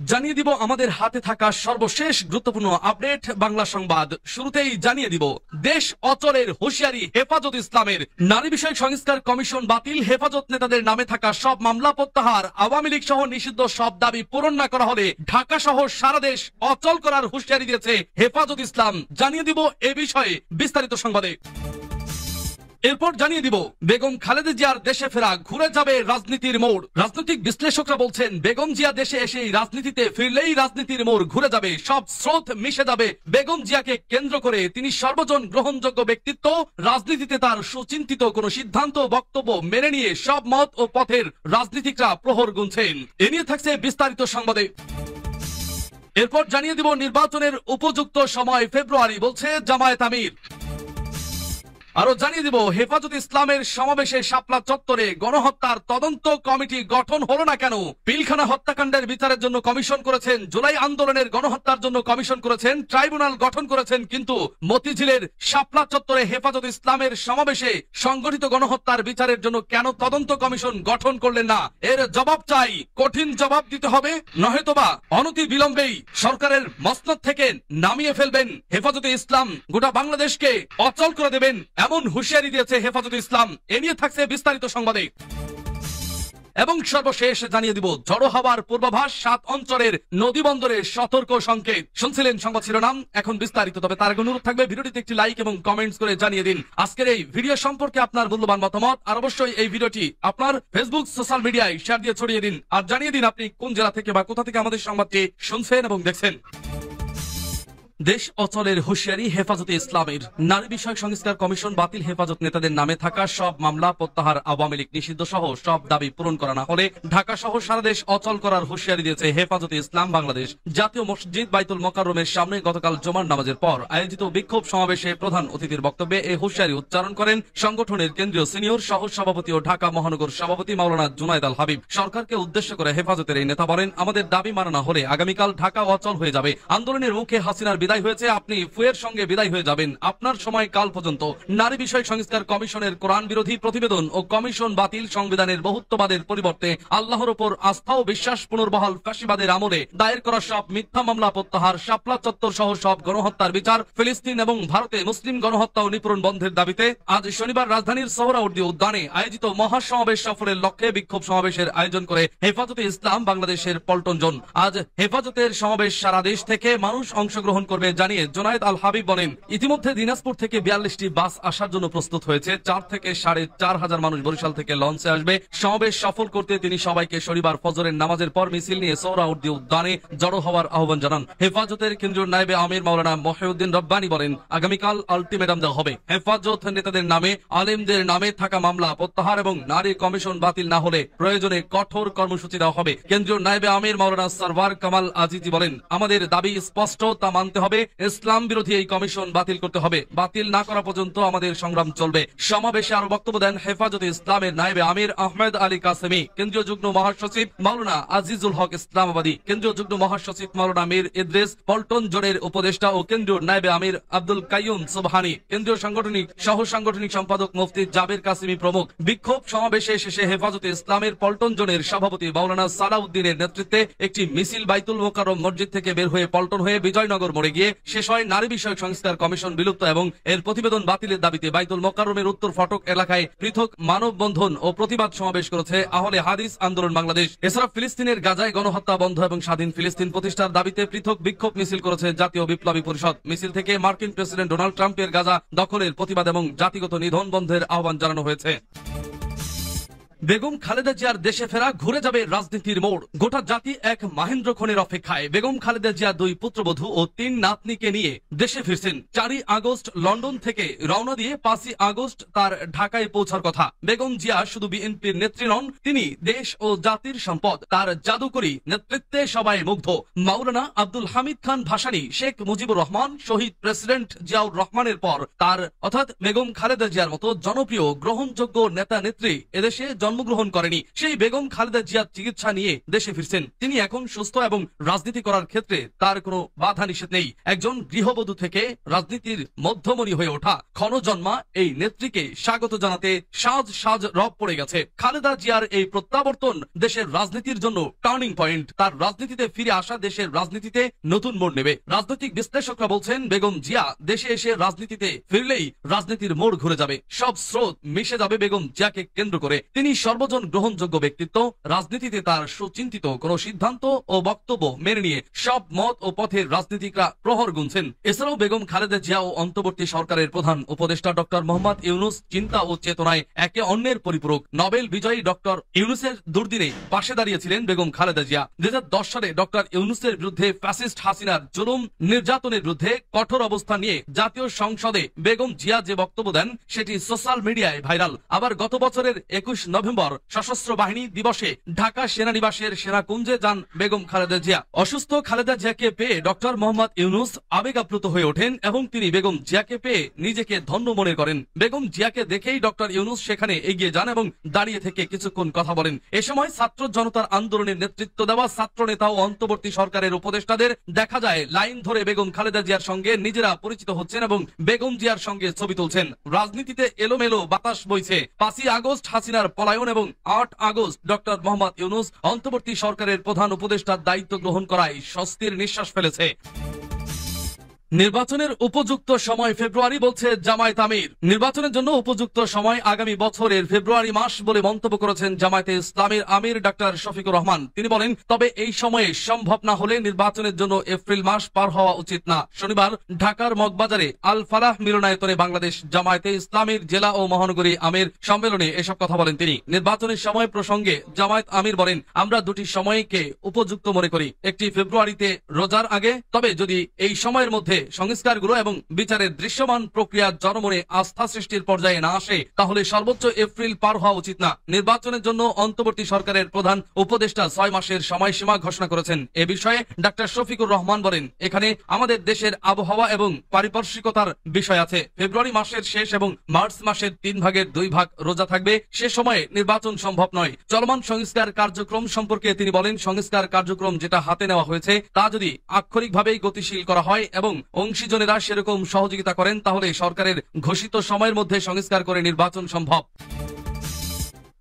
জানিয়ে দিব আমাদের হাতে থাকা সর্বশেষ গুরুত্বপূর্ণ আপডেট বাংলা সংবাদ। শুরুতেই জানিয়ে দিব দেশ অচলের হুঁশিয়ারি হেফাজত ইসলামের। নারী বিষয়ক সংস্কার কমিশন বাতিল, হেফাজত নেতাদের নামে থাকা সব মামলা প্রত্যাহার, আওয়ামী লীগ সহ নিষিদ্ধ সব দাবি পূরণ না করা হলে ঢাকা সহ সারা দেশ অচল করার হুঁশিয়ারি দিয়েছে হেফাজত ইসলাম। জানিয়ে দিব এ বিষয়ে বিস্তারিত সংবাদে। এরপর জানিয়ে দিব বেগম খালেদা জিয়ার দেশে ফেরা ঘুরে যাবে রাজনীতির মোড়। রাজনৈতিক বিশ্লেষকরা বলছেন বেগম জিয়া দেশে এসে রাজনীতিতে ফিরলেই রাজনীতির মোড় ঘুরে যাবে, সব স্রোত মিশে যাবে। বেগম জিয়াকে কেন্দ্র করে তিনি সর্বজন গ্রহণযোগ্য ব্যক্তিত্ব, রাজনীতিতে তার সুচিন্তিত কোন সিদ্ধান্ত বক্তব্য মেনে নিয়ে সব মত ও পথের রাজনীতিকরা প্রহর গুনছেন। এ নিয়ে থাকছে বিস্তারিত সংবাদে। এরপর জানিয়ে দিব নির্বাচনের উপযুক্ত সময় ফেব্রুয়ারি, বলছে জামায়াত আমির। আরো জানিয়ে দিব হেফাজত ইসলামের সমাবেশে শাপলা চত্বরে গণহত্যার তদন্ত কমিটি গঠন হলো না কেন? পিলখানা হত্যাকাণ্ডের বিচারের জন্য কমিশন করেছেন, জুলাই আন্দোলনের গণহত্যার জন্য কমিশন করেছেন, ট্রাইব্যুনাল গঠন করেছেন, কিন্তু মতিঝিলের শাপলা চত্বরে হেফাজত ইসলামের সমাবেশে সংগঠিত গণহত্যার বিচারের জন্য কেন তদন্ত কমিশন গঠন করলেন না? এর জবাব চাই, কঠিন জবাব দিতে হবে, নয়তোবা অনতি বিলম্বেই সরকারের মসনদ থেকে নামিয়ে ফেলবেন হেফাজতে ইসলাম, গোটা বাংলাদেশকে অচল করে দেবেন, এমন হুঁশিয়ারি দিয়েছে হেফাজত ইসলাম। এ নিয়ে থাকছে বিস্তারিত সংবাদে। এবং সর্বশেষ জানিয়ে দিব ঝড়ো হওয়ার পূর্বাভাস, 7 অঞ্চলের নদী বন্দরের সতর্ক সংকেত। শুনছিলেন সংবাদ শিরোনাম, এখন বিস্তারিত। তবে তার আগে অনুরোধ থাকবে ভিডিওটিতে একটি লাইক এবং কমেন্টস করে জানিয়ে দিন আজকের এই ভিডিও সম্পর্কে আপনার মূল্যবান মতামত। আর অবশ্যই এই ভিডিওটি আপনার ফেসবুক সোশ্যাল মিডিয়ায় শেয়ার দিয়ে ছড়িয়ে দিন, আর জানিয়ে দিন আপনি কোন জেলা থেকে বা কোথা থেকে আমাদের সংবাদটি শুনছেন এবং দেখছেন। দেশ অচলের হুঁশিয়ারি হেফাজতে ইসলামের। নারী বিষয়ক সংস্কার কমিশন বাতিল, হেফাজত নেতাদের নামে থাকা সব মামলা প্রত্যাহার, আওয়ামী লীগ নিষিদ্ধ সহ সব দাবি পূরণ করা না হলে ঢাকা সহ সারা দেশ অচল করার হুঁশিয়ারি দিয়েছে হেফাজতে ইসলাম বাংলাদেশ। জাতীয় মসজিদ বাইতুল মোকাররমের সামনে গতকাল জুমার নামাজের পর আয়োজিত বিক্ষোভ সমাবেশে প্রধান অতিথির বক্তব্যে এই হুঁশিয়ারি উচ্চারণ করেন সংগঠনের কেন্দ্রীয় সিনিয়র সহ সভাপতি ও ঢাকা মহানগর সভাপতি মাওলানা জুনায়েদ আল হাবিব। সরকারকে উদ্দেশ্য করে হেফাজতের এই নেতা বলেন, আমাদের দাবি মানা না হলে আগামীকাল ঢাকা অচল হয়ে যাবে। আন্দোলনের মুখে হাসিনার বিদায় হয়েছে, আপনি ফুয়ের সঙ্গে বিদায় হয়ে যাবেন। আপনার সময় কাল পর্যন্ত নারী বিষয়ক সংস্কার কমিশনের কোরআন বিরোধী প্রতিবেদন ও কমিশন বাতিল, সংবিধানের বহুত্ববাদের পরিবর্তে আল্লাহর উপর আস্থা ও বিশ্বাস পুনর্বহাল, ফ্যাসিবাদের আমলে দায়ের করা সব মিথ্যা মামলা প্রত্যাহার, শাপলা চত্বর সহ সব গণহত্যার বিচার, ফিলিস্তিন এবং ভারতে মুসলিম গণহত্যা ও নিপীড়ন বন্ধের দাবিতে আজ শনিবার রাজধানীর সোহরাওয়ার্দী উদ্যানে আয়োজিত মহাসমাবেশ সফরের লক্ষ্যে বিক্ষোভ সমাবেশের আয়োজন করে হেফাজতে ইসলাম বাংলাদেশের পল্টন জোন। আজ হেফাজতের সমাবেশ সারা দেশ থেকে মানুষ অংশগ্রহণ করবে জানিয়ে জুনায়েদ আল হাবিব বলেন, ইতিমধ্যে দিনাজপুর থেকে 42টি বাস আসার জন্য প্রস্তুত হয়েছে। 4 থেকে 4,500 মানুষ বরিশাল থেকে লঞ্চে আসবে। সমাবেশ সফল করতে তিনি সবাইকে শনিবার ফজরের নামাজের পর মিছিল নিয়ে সোহরাওয়ার্দী উদ্যানে জড়ো হওয়ার আহ্বান জানান। হেফাজতের কেন্দ্রীয় নায়েবে আমির মাওলানা মহিউদ্দিন রব্বানী বলেন, আগামীকাল আলটিমেটাম দেওয়া হবে। হেফাজত নেতাদের নামে, আলেমদের নামে থাকা মামলা প্রত্যাহার এবং নারী কমিশন বাতিল না হলে প্রয়োজনে কঠোর কর্মসূচি দেওয়া হবে। কেন্দ্রীয় নায়েবে আমির মাওলানা সরওয়ার কামাল আজিজি বলেন, আমাদের দাবি স্পষ্ট, তা মানতে হবে। ইসলাম বিরোধী এই কমিশন বাতিল করতে হবে। বাতিল না করা পর্যন্ত আমাদের সংগ্রাম চলবে। সমাবেশে আরো বক্তব্য দেন হেফাজতে ইসলামের নায়েবে আমির আহমেদ আলী কাসেমি, কেন্দ্রীয় যুগ্ম মহাসচিব মাওলানা আজিজুল হক ইসলামাবাদী, কেন্দ্রীয় যুগ্ম মহাসচিব মাওলানা মীর ইদ্রিস, পল্টন জোনের উপদেষ্টা ও কেন্দ্রীয় নায়েবে আমির আব্দুল কাইয়ুম সুবহানী, কেন্দ্রীয় সাংগঠনিক সহ সাংগঠনিক সম্পাদক মুফতি জাবের কাসেমি প্রমুখ। বিক্ষোভ সমাবেশে শেষে হেফাজতে ইসলামের পল্টন জোনের সভাপতি মাওলানা সালাউদ্দিনের নেতৃত্বে একটি মিছিল বাইতুল মোকাররম মসজিদ থেকে বের হয়ে পল্টন হয়ে বিজয়নগর মোড়ে গিয়ে শেষ হয়। নারী বিষয়ক সংস্কার কমিশন বিলুপ্ত এবং এর প্রতিবেদন বাতিলের দাবিতে বাইতুল মোকাররমের উত্তর ফটক এলাকায় পৃথক মানববন্ধন ও প্রতিবাদ সমাবেশ করেছে আহলে হাদিস আন্দোলন বাংলাদেশ। এছাড়া ফিলিস্তিনের গাজায় গণহত্যা বন্ধ এবং স্বাধীন ফিলিস্তিন প্রতিষ্ঠার দাবিতে পৃথক বিক্ষোভ মিছিল করেছে জাতীয় বিপ্লবী পরিষদ। মিছিল থেকে মার্কিন প্রেসিডেন্ট ডোনাল্ড ট্রাম্পের গাজা দখলের প্রতিবাদ এবং জাতিগত নিধন বন্ধের আহ্বান জানানো হয়েছে। বেগম খালেদা জিয়ার দেশে ফেরা ঘুরে যাবে রাজনীতির মোড়। গোটা জাতি এক মাহেন্দ্র খনির অপেক্ষায়। বেগম খালেদা জিয়া 2 পুত্রবধূ ও 3 নাতনিকে নিয়ে দেশে ফিরছেন। 4ই আগস্ট লন্ডন থেকে রওনা দিয়ে 5ই আগস্ট তার ঢাকায় পৌঁছার কথা। বেগম জিয়া শুধু বিএনপির নেত্রী নন, তিনি দেশ ও জাতির সম্পদ। তার জাদুকরী নেতৃত্বে সবাই মুগ্ধ। মাওলানা আব্দুল হামিদ খান ভাসানী, শেখ মুজিবুর রহমান, শহীদ প্রেসিডেন্ট জিয়াউর রহমানের পর তার অর্থাৎ বেগম খালেদা জিয়ার মতো জনপ্রিয় গ্রহণযোগ্য নেতা নেত্রী এদেশে জন্মগ্রহণ করেনি সেই বেগম খালেদা জিয়া চিকিৎসা নিয়ে দেশে ফিরছেন। তিনি এখন সুস্থ এবং রাজনীতি করার ক্ষেত্রে তার কোনো বাধা নিষেধ নেই। একজন গৃহবধূ থেকে রাজনীতির মধ্যমণি হয়ে ওঠা ক্ষণজন্মা এই নেত্রীকে স্বাগত জানাতে সাজ সাজ রব পড়ে গেছে। খালেদা জিয়ার এই প্রত্যাবর্তন দেশের রাজনীতির জন্য টার্নিং পয়েন্ট। তার রাজনীতিতে ফিরে আসা দেশের রাজনীতিতে নতুন মোড় নেবে। রাজনৈতিক বিশ্লেষকরা বলছেন বেগম জিয়া দেশে এসে রাজনীতিতে ফিরলেই রাজনীতির মোড় ঘুরে যাবে, সব স্রোত মিশে যাবে বেগম জিয়াকে কেন্দ্র করে। তিনি সর্বজন গ্রহণযোগ্য ব্যক্তিত্ব। রাজনীতিতে তার সুচিন্তিত কোন সিদ্ধান্ত ও বক্তব্য মেনে নিয়ে সব মত ও পথের রাজনীতিকরা প্রহর গুনছেন। এছাড়াও বেগম খালেদা জিয়া ও অন্তর্বর্তী সরকারের প্রধান উপদেষ্টা ডক্টর মোহাম্মদ ইউনুস চিন্তা ও চেতনায় একে অন্যের পরিপূরক। নোবেল বিজয়ী ডক্টর ইউনুসের দুর্দিনে পাশে দাঁড়িয়েছিলেন বেগম খালেদা জিয়া। 2010 সালে ডক্টর ইউনুসের বিরুদ্ধে ফ্যাসিস্ট হাসিনার জুলুম নির্যাতনের বিরুদ্ধে কঠোর অবস্থান নিয়ে জাতীয় সংসদে বেগম জিয়া যে বক্তব্য দেন সেটি সোশ্যাল মিডিয়ায় ভাইরাল। আবার গত বছরের 21 নভেম্বর সশস্ত্র বাহিনী দিবসে ঢাকা সেনানিবাসের সেনাকুঞ্জে যান বেগম খালেদা জিয়া। অসুস্থ খালেদা জিয়াকে পেয়ে ডক্টর মোহাম্মদ ইউনুস আবেগাপ্লুত হয়ে ওঠেন এবং তিনি বেগম জিয়াকে পেয়ে নিজেকে ধন্য মনে করেন। বেগম জিয়াকে দেখেই ডক্টর ইউনুস সেখানে এগিয়ে যান এবং দাঁড়িয়ে থেকে কিছুক্ষণ কথা বলেন। এ সময় ছাত্র জনতার আন্দোলনের নেতৃত্ব দেওয়া ছাত্র নেতা ও অন্তর্বর্তী সরকারের উপদেষ্টাদের দেখা যায় লাইন ধরে বেগম খালেদা জিয়ার সঙ্গে নিজেরা পরিচিত হচ্ছেন এবং বেগম জিয়ার সঙ্গে ছবি তুলছেন। রাজনীতিতে এলোমেলো বাতাস বইছে। 5ই আগস্ট হাসিনার পলায়ন এবং 8 আগস্ট ডক্টর মোহাম্মদ ইউনুস অন্তর্বর্তী সরকারের প্রধান উপদেষ্টার দায়িত্ব গ্রহণ করায় স্বস্তির নিঃশ্বাস ফেলেছে। নির্বাচনের উপযুক্ত সময় ফেব্রুয়ারি বলছে জামায়াত আমির। নির্বাচনের জন্য উপযুক্ত সময় আগামী বছরের ফেব্রুয়ারি মাস বলে মন্তব্য করেছেন জামায়াতে ইসলামীর আমির ডাক্তার শফিকুর রহমান। তিনি বলেন, তবে এই সময়ে সম্ভব না হলে নির্বাচনের জন্য এপ্রিল মাস পার হওয়া উচিত না। শনিবার ঢাকার মগবাজারে আল ফালাহ মিলনায়তনে বাংলাদেশ জামায়াতে ইসলামীর জেলা ও মহানগরী আমির সম্মেলনে এসব কথা বলেন তিনি। নির্বাচনের সময় প্রসঙ্গে জামায়াত আমির বলেন, আমরা দুটি সময়কে উপযুক্ত মনে করি। একটি ফেব্রুয়ারিতে রোজার আগে, তবে যদি এই সময়ের মধ্যে সংস্কারগুলো এবং বিচারের দৃশ্যমান প্রক্রিয়া জনমনে আস্থা সৃষ্টির পর্যায়ে না আসে তাহলে সর্বোচ্চ এপ্রিল পার হওয়া উচিত না। নির্বাচনের জন্য অন্তর্বর্তী সরকারের প্রধান উপদেষ্টা 6 মাসের সময়সীমা ঘোষণা করেছেন। এ বিষয়ে ডাক্তার শফিকুর রহমান বলেন, এখানে আমাদের দেশের আবহাওয়া এবং পারিপার্শ্বিকতার বিষয় আছে। ফেব্রুয়ারি মাসের শেষ এবং মার্চ মাসের 3 ভাগের 2 ভাগ রোজা থাকবে। সে সময়ে নির্বাচন সম্ভব নয়। চলমান সংস্কার কার্যক্রম সম্পর্কে তিনি বলেন, সংস্কার কার্যক্রম যেটা হাতে নেওয়া হয়েছে তা যদি আক্ষরিকভাবেই গতিশীল করা হয় এবং অংশীজনেরা সেরকম সহযোগিতা করেন তাহলে সরকারের ঘোষিত সময়ের মধ্যে সংস্কার করে নির্বাচন সম্ভব।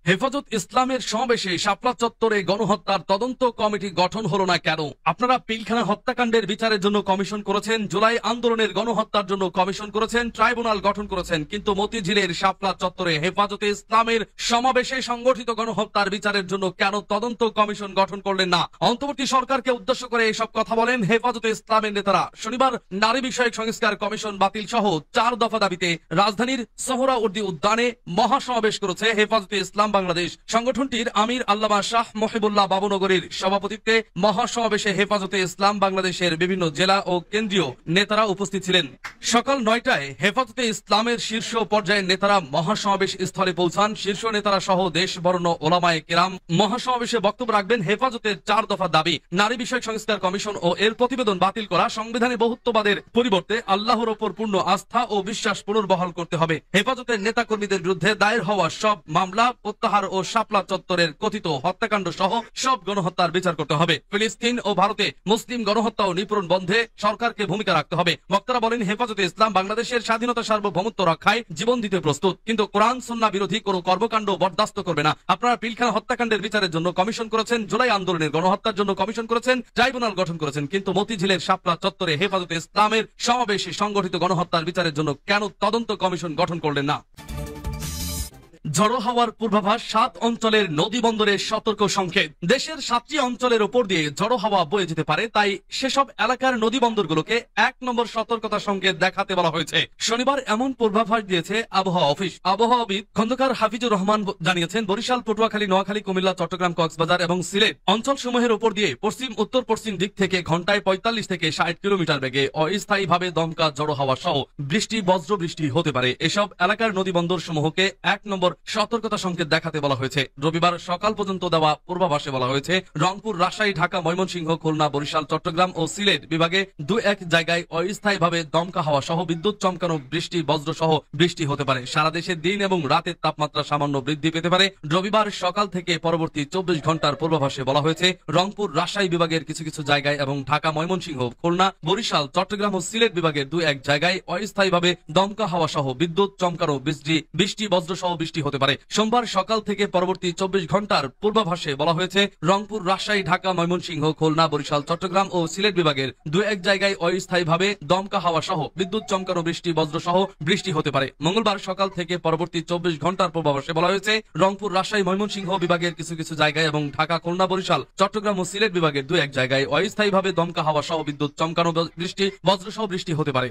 হেফাজত ইসলামের সমাবেশে শাপলা চত্বরে গণহত্যার তদন্ত কমিটি গঠন হলো না কেন? আপনারা পিলখানা হত্যাকাণ্ডের বিচারের জন্য কমিশন করেছেন, জুলাই আন্দোলনের গণহত্যার জন্য কমিশন করেছেন, ট্রাইব্যুনাল গঠন করেছেন, কিন্তু মতিঝিলের শাপলা চত্বরে হেফাজতে ইসলামের সমাবেশে সংগঠিত গণহত্যার বিচারের জন্য কেন তদন্ত কমিশন গঠন করলেন না? অন্তর্বর্তী সরকারকে উদ্দেশ্য করে এসব কথা বলেন হেফাজতে ইসলামের নেতারা। শনিবার নারী বিষয়ক সংস্কার কমিশন বাতিল সহ 4 দফা দাবিতে রাজধানীর সোহরাওয়ার্দী উদ্যানে মহাসমাবেশ করেছে হেফাজতে ইসলাম বাংলাদেশ। সংগঠনটির আমির আল্লামা শাহ মহিবুল্লাহ বাবুনগরীর সভাপতিত্বে মহাসমাবেশে হেফাজতে ইসলাম বাংলাদেশের বিভিন্ন জেলা ও কেন্দ্রীয় নেতারা উপস্থিত ছিলেন। সকাল 9টায় হেফাজতে ইসলামের শীর্ষ পর্যায়ের নেতারা মহাসমাবেশ স্থলে পৌঁছান। শীর্ষ নেতারা সহ দেশ বরণ্য ওলামায়ে কেরাম মহাসমাবেশে বক্তব্য রাখবেন। হেফাজতের 4 দফা দাবি, নারী বিষয়ক সংস্কার কমিশন ও এর প্রতিবেদন বাতিল করা, সংবিধানে বহুত্ববাদের পরিবর্তে আল্লাহর ওপর পূর্ণ আস্থা ও বিশ্বাস পুনর্বহাল করতে হবে। হেফাজতের নেতাকর্মীদের বিরুদ্ধে দায়ের হওয়া সব মামলা প্রত্যাহার ও শাপলা চত্বরের কথিত হত্যাকাণ্ড সহ সব গণহত্যার বিচার করতে হবে। ফিলিস্তিন ও ভারতে মুসলিম গণহত্যা ও নিপীড়ন বন্ধে সরকারকে ভূমিকা রাখতে হবে। বক্তারা বলেন, হেফাজতে ইসলাম বাংলাদেশের স্বাধীনতা সার্বভৌমত্ব রক্ষায় জীবন দিতে প্রস্তুত, কিন্তু কোরআন সুন্নাহ বিরোধী কোনো কর্মকাণ্ড বরদাস্ত করবে না। আপনারা পিলখানা হত্যাকাণ্ডের বিচারের জন্য কমিশন করেছেন, জুলাই আন্দোলনের গণহত্যার জন্য কমিশন করেছেন, ট্রাইব্যুনাল গঠন করেছেন, কিন্তু মতিঝিলের শাপলা চত্বরে হেফাজতে ইসলামের সমাবেশে সংগঠিত গণহত্যার বিচারের জন্য কেন তদন্ত কমিশন গঠন করলেন না? ঝড়ো হাওয়ার পূর্বাভাস, 7 অঞ্চলের নদী বন্দরের সতর্ক সংকেত। দেশের 7টি অঞ্চলের উপর দিয়ে ঝড়ো হাওয়া বয়ে যেতে পারে, তাই সেসব এলাকার নদী বন্দরগুলোকে 1 নম্বর সতর্কতা সংকেত দেখাতে বলা হয়েছে। শনিবার এমন পূর্বাভাস দিয়েছে আবহাওয়া অফিস। আবহাওয়াবিদ খন্দকার হাফিজুর রহমান জানিয়েছেন, বরিশাল, পটুয়াখালী, নোয়াখালী, কুমিল্লা, চট্টগ্রাম, কক্সবাজার এবং সিলেট অঞ্চলসমূহের উপর দিয়ে পশ্চিম উত্তর পশ্চিম দিক থেকে ঘন্টায় 45 থেকে 60 কিলোমিটার বেগে অস্থায়ীভাবে দমকা ঝড়ো হাওয়া সহ বৃষ্টি, বজ্র বৃষ্টি হতে পারে। এসব এলাকার নদী বন্দর সমূহকে 1 নম্বর সতর্কতা সংকেত দেখাতে বলা হয়েছে। রবিবার সকাল পর্যন্ত দেওয়া পূর্বাভাসে বলা হয়েছে রংপুর, রাজশাহী, ঢাকা, ময়মনসিংহ, খুলনা, বরিশাল, চট্টগ্রাম ও সিলেট বিভাগে 2-1 জায়গায় অস্থায়ীভাবে দমকা হাওয়া সহ বিদ্যুৎ চমকানো, বৃষ্টি, বজ্র সহ বৃষ্টি হতে পারে। সারা দেশে দিন এবং রাতের তাপমাত্রা সামান্য বৃদ্ধি পেতে পারে। রবিবার সকাল থেকে পরবর্তী 24 ঘন্টার পূর্বাভাসে বলা হয়েছে রংপুর, রাজশাহী বিভাগের কিছু কিছু জায়গায় এবং ঢাকা, ময়মনসিংহ, খুলনা, বরিশাল, চট্টগ্রাম ও সিলেট বিভাগের 2-1 জায়গায় অস্থায়ীভাবে দমকা হাওয়া সহ বিদ্যুৎ চমকানো, বৃষ্টি, বজ্র সহ বৃষ্টি হতে পারে। সোমবার সকাল থেকে পরবর্তী 24 ঘন্টার পূর্বাভাসে বলা হয়েছে রংপুর, রাজশাহী, ঢাকা, ময়মনসিংহ, খুলনা, বরিশাল, চট্টগ্রাম ও সিলেট বিভাগের 2-1 জায়গায় অস্থায়ীভাবে দমকা হাওয়া সহ বিদ্যুৎ চমকানো, বৃষ্টি, বজ্র সহ বৃষ্টি হতে পারে। মঙ্গলবার সকাল থেকে পরবর্তী 24 ঘন্টার পূর্বাভাসে বলা হয়েছে রংপুর, রাজশাহী, ময়মনসিংহ বিভাগের কিছু কিছু জায়গায় এবং ঢাকা, খুলনা, বরিশাল, চট্টগ্রাম ও সিলেট বিভাগের 2-1 জায়গায় অস্থায়ীভাবে দমকা হাওয়া সহ বিদ্যুৎ চমকানো, বৃষ্টি, বজ্র সহ বৃষ্টি হতে পারে।